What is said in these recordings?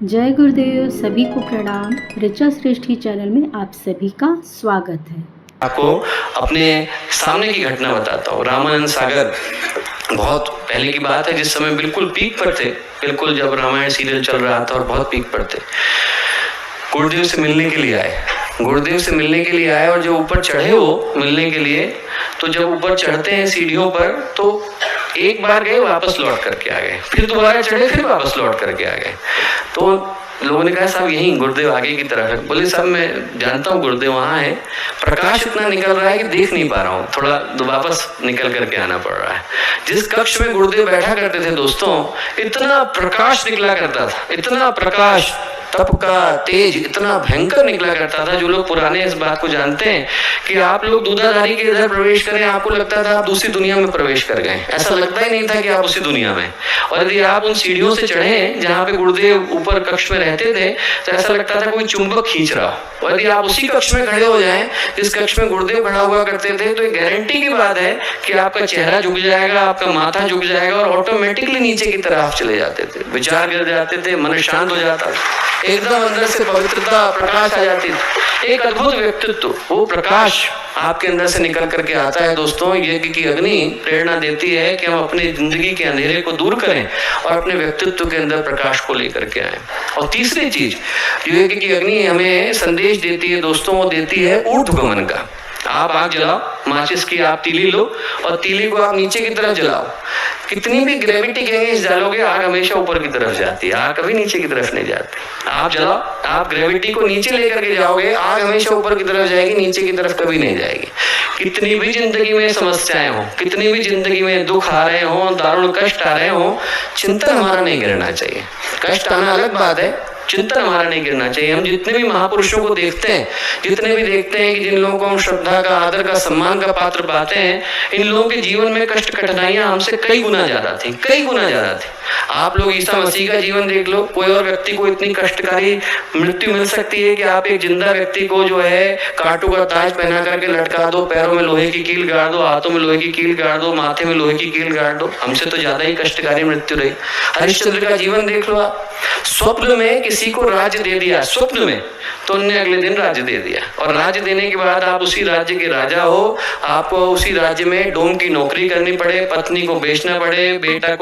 जय गुरुदेव, सभी को प्रणाम। ऋचा श्रेष्ठी चैनल में आप सभी का स्वागत है। आपको अपने सामने की घटना बताता हूँ। रामानंद सागर बहुत पहले की बात है, जिस समय बिल्कुल पीक पर थे, बिल्कुल जब रामायण सीरियल चल रहा था और बहुत पीक पर थे। गुरुदेव से मिलने के लिए आए, गुरुदेव से मिलने के लिए आए और जब ऊपर चढ़े वो मिलने के लिए, तो जब ऊपर चढ़ते हैं सीढ़ियों पर तो एक बार गए, वापस लौट करके आ गए, फिर दोबारा चढ़े, फिर वापस लौट करके आ गए। तो लोगों ने कहा साहब यहीं गुरुदेव आगे की तरफ है। बोले साहब मैं जानता हूँ गुरुदेव वहाँ है, प्रकाश इतना निकल रहा है कि देख नहीं पा रहा हूँ, थोड़ा वापस निकल करके आना पड़ रहा है। जिस कक्ष में गुरुदेव बैठा करते थे दोस्तों, इतना प्रकाश निकला करता था, इतना प्रकाश, तप का तेज इतना भयंकर निकला करता था। जो लोग पुराने इस बात को जानते हैं कि आप लोग दूधाधारी के इधर प्रवेश करें, आपको लगता था आप दूसरी दुनिया में प्रवेश कर गए, ऐसा लगता ही नहीं था कि आप उसी दुनिया में। और यदि आप उन सीढ़ियों से चढ़े जहाँ पे गुरुदेव ऊपर कक्ष में रहते थे, तो ऐसा लगता था कोई चुंबक खींच रहा। और यदि आप उसी कक्ष में खड़े हो जाएं जिस कक्ष में गुरुदेव खड़ा हुआ करते थे, तो एक गारंटी की बात है कि आपका चेहरा झुक जाएगा, आपका माथा झुक जाएगा और ऑटोमेटिकली नीचे की तरफ आप चले जाते थे, विचार गिर जाते थे, मन शांत हो जाता था, एकदम अंदर से पवित्रता प्रकाश आ जाती थी। एक अद्भुत व्यक्तित्व, वो प्रकाश आपके अंदर से निकल करके आता है दोस्तों। यज्ञ की अग्नि प्रेरणा देती है कि हम अपनी जिंदगी के अंधेरे को दूर करें और अपने व्यक्तित्व के अंदर प्रकाश को लेकर के आए। और तीसरी चीज जो यज्ञ की अग्नि हमें संदेश देती है दोस्तों, वो देती है ऊर्ध्वगमन का। आप आग जलाओ, माचिस की आप तीली लो और तीली को आप नीचे की तरफ जलाओ, कितनी भी ग्रेविटी गेंज डालोगे आग हमेशा ऊपर की तरफ जाती है, आग कभी नीचे की तरफ नहीं जाती। आप जलाओ, आप ग्रेविटी को नीचे लेकर के जाओगे, आग हमेशा ऊपर की तरफ जाएगी, नीचे की तरफ कभी नहीं जाएगी। कितनी भी जिंदगी में समस्याएं हो, कितनी भी जिंदगी में दुख आ रहे हो, दारुण कष्ट आ रहे हो, चिंतन हमारा नहीं गिरना चाहिए। कष्ट आना अलग बात है, चिंतन हमारा नहीं गिरना चाहिए। हम जितने भी महापुरुषों को देखते हैं, जितने भी देखते हैं कि जिन लोगों को हम श्रद्धा का, आदर का, सम्मान का पात्र पाते हैं, इन लोगों के जीवन में कष्ट कठिनाइयां हमसे कई गुना ज्यादा थी, कई गुना ज्यादा थी। आप लोग ईसा मसीह का जीवन देख लो, कोई और व्यक्ति को इतनी कष्टकारी मृत्यु मिल सकती है कि आप एक जिंदा व्यक्ति को जो है कांटों का ताज पहना करके लटका दो, पैरों में लोहे की कील गाड़ दो, हाथों में लोहे की कील गाड़ दो, माथे में लोहे की कील गाड़ दो। हमसे तो ज्यादा ही कष्टकारी मृत्यु रही। हरिश्चंद्र का जीवन देख लो आप, स्वप्न में किसी को राज्य दे दिया, स्वप्न में, तो उन्होंने अगले दिन राज्य दे दिया। और राज्य देने के बाद आप उसी राज्य के राजा हो, आपको उसी राज्य में डोम की नौकरी करनी पड़े, पत्नी को बेचना पड़े, बेटे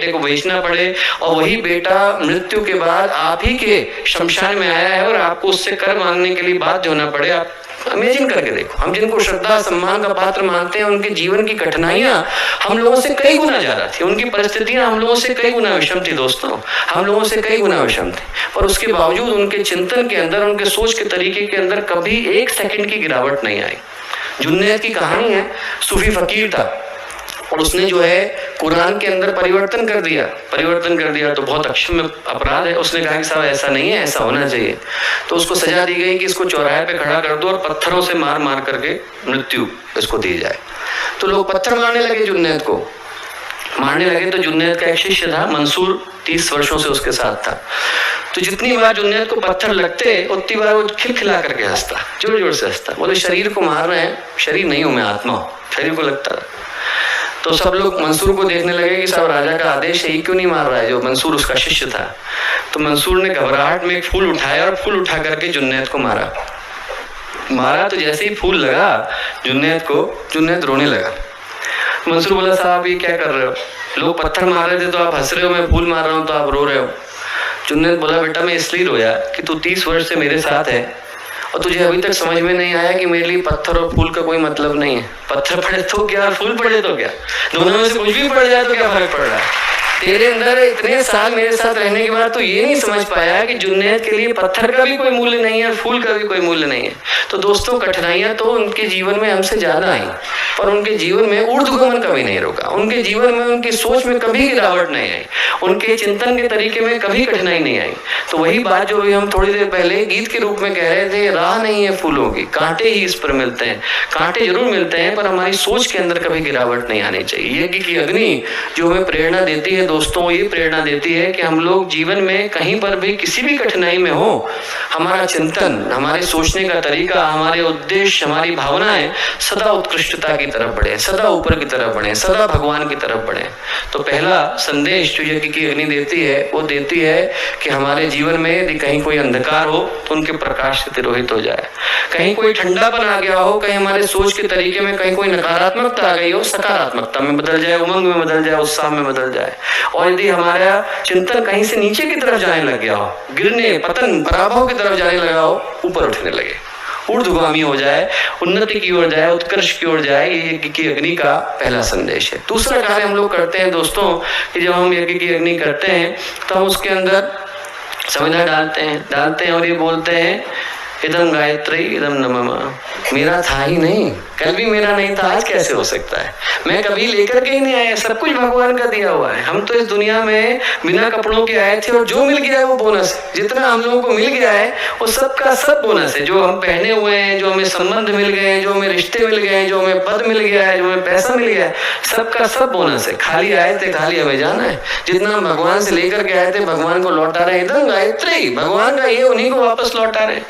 को बेचना पड़े, और वही बेटा मृत्यु के बाद आप ही के शमशान में आया है और आपको उससे कर मांगने के लिए बाध्य होना पड़े। आप इमेजिन करके देखो, हम जिनको श्रद्धा सम्मान का पात्र मानते हैं, उनके जीवन की कठिनाइयां हम लोगों से कई गुना ज्यादा थी, उनकी परिस्थितियां हम लोगों से कई गुना विषम थी दोस्तों, हम लोगों से कई गुना विषम थी। पर उसके बावजूद उनके चिंतन के अंदर, उनके सोच के तरीके के अंदर कभी एक सेकंड की गिरावट नहीं आई। जुन्नैद की कहानी है, सूफी फकीर था और उसने जो है कुरान के अंदर परिवर्तन कर दिया तो बहुत अक्षम्य अपराध है। उसने कहा कि साहब ऐसा नहीं है, ऐसा होना चाहिए। तो उसको सजा दी गई कि इसको चौराहे पे खड़ा कर दो और पत्थरों से मार मार करके मृत्यु इसको दी जाए। तो लोग पत्थर मारने लगे, जुन्नैद को मारने लगे। तो जुन्नैद का एक शिष्य था मंसूर, 30 वर्षों से उसके साथ था। तो जितनी बार जुन्नैद को पत्थर लगते उतनी बार वो खिलखिला करके हंसता, जोर जोर से हंसता। बोले शरीर को मार रहे हैं, शरीर नहीं हूं मैं, आत्मा हूं, शरीर को लगता। तो सब लोग मंसूर को देखने लगे कि सब राजा का आदेश है, ही क्यों नहीं मार रहा है, जो मंसूर उसका शिष्य था। तो मंसूर ने घबराहट में एक फूल उठाया और फूल उठा करके जुन्नैद को मारा। तो जैसे ही फूल लगा जुन्नैद को, जुन्नैद रोने लगा। मंसूर बोला साहब ये क्या कर रहे हो, लोग पत्थर मार रहे थे तो आप हंस रहे हो, मैं फूल मार रहा हूँ तो आप रो रहे हो। जुन्नैद बोला बेटा मैं इसलिए रोया कि तू 30 वर्ष से मेरे साथ है और तुझे अभी तक समझ में नहीं आया कि मेरे लिए पत्थर और फूल का कोई मतलब नहीं है। पत्थर पड़े तो क्या, फूल पड़े तो क्या, दोनों में से कुछ भी पड़ जाए तो क्या फर्क पड़ रहा है। तेरे अंदर इतने साल मेरे साथ रहने के बाद तो ये नहीं समझ पाया कि जुन्नैद के लिए पत्थर का भी कोई मूल्य नहीं है, फूल का भी कोई मूल्य नहीं है। तो दोस्तों कठिनाइयां तो उनके जीवन में हमसे ज्यादा आई, पर उनके जीवन में ऊर्ध्वगमन कभी नहीं रोका, उनके जीवन में, उनकी सोच में कभी गिरावट नहीं आई, उनके चिंतन के तरीके में कभी कठिनाई नहीं आई। तो वही बात जो हम थोड़ी देर पहले गीत के रूप में कह रहे थे, राह नहीं है फूलों की, कांटे ही इस पर मिलते हैं। कांटे जरूर मिलते हैं पर हमारी सोच के अंदर कभी गिरावट नहीं आनी चाहिए। यज्ञ की अग्नि जो हमें प्रेरणा देती है दोस्तों, ये प्रेरणा देती है कि हम लोग जीवन में कहीं पर भी किसी भी कठिनाई में हो, हमारा चिंतन, हमारे सोचने का तरीका, हमारे उद्देश्य, हमारी भावनाएं सदा उत्कृष्टता की तरफ बढ़े, सदा ऊपर की तरफ बढ़े, सदा भगवान की तरफ बढ़े। तो पहला संदेश जो यज्ञ की अग्नि देती है वो देती है कि हमारे जीवन में यदि कहीं कोई अंधकार हो तो उनके प्रकाश से तिरोहित हो जाए, कहीं कोई ठंडापन आ गया हो, कहीं हमारे सोच के तरीके में कहीं कोई नकारात्मकता आ गई हो, सकारात्मकता में बदल जाए, उमंग में बदल जाए, उत्साह में बदल जाए। और यदि हमारा चिंतन कहीं से नीचे की तरफ जाने लग गया हो, गिरने, पतन, पराभव की तरफ जाने लगा हो, ऊपर उठने लगे, ऊर्ध्वगामी हो जाए, उन्नति की ओर जाए, उत्कर्ष की ओर जाए, ये यज्ञ की अग्नि का पहला संदेश है। दूसरा कार्य हम लोग करते हैं दोस्तों कि जब हम यज्ञ की अग्नि करते हैं तो हम उसके अंदर संविधा डालते हैं और ये बोलते हैं इदम गायत्री इदम नमः। मेरा था ही नहीं, कल भी मेरा नहीं था, आज कैसे हो सकता है? मैं कभी लेकर के ही नहीं आया, सब कुछ भगवान का दिया हुआ है। हम तो इस दुनिया में बिना कपड़ों के आए थे और जो मिल गया है वो बोनस है। जितना हम लोगों को मिल गया है वो सबका सब बोनस है। जो हम पहने हुए हैं, जो हमें संबंध मिल गए हैं, जो हमें रिश्ते मिल गए हैं, जो हमें पद मिल गया है, जो हमें पैसा मिल गया है, सबका सब बोनस है। खाली आए थे, खाली हमें जाना है। जितना हम भगवान से लेकर के आए थे भगवान को लौटा रहे हैं। इदम गायत्री, भगवान का ये उन्हीं को वापस लौटा रहे हैं।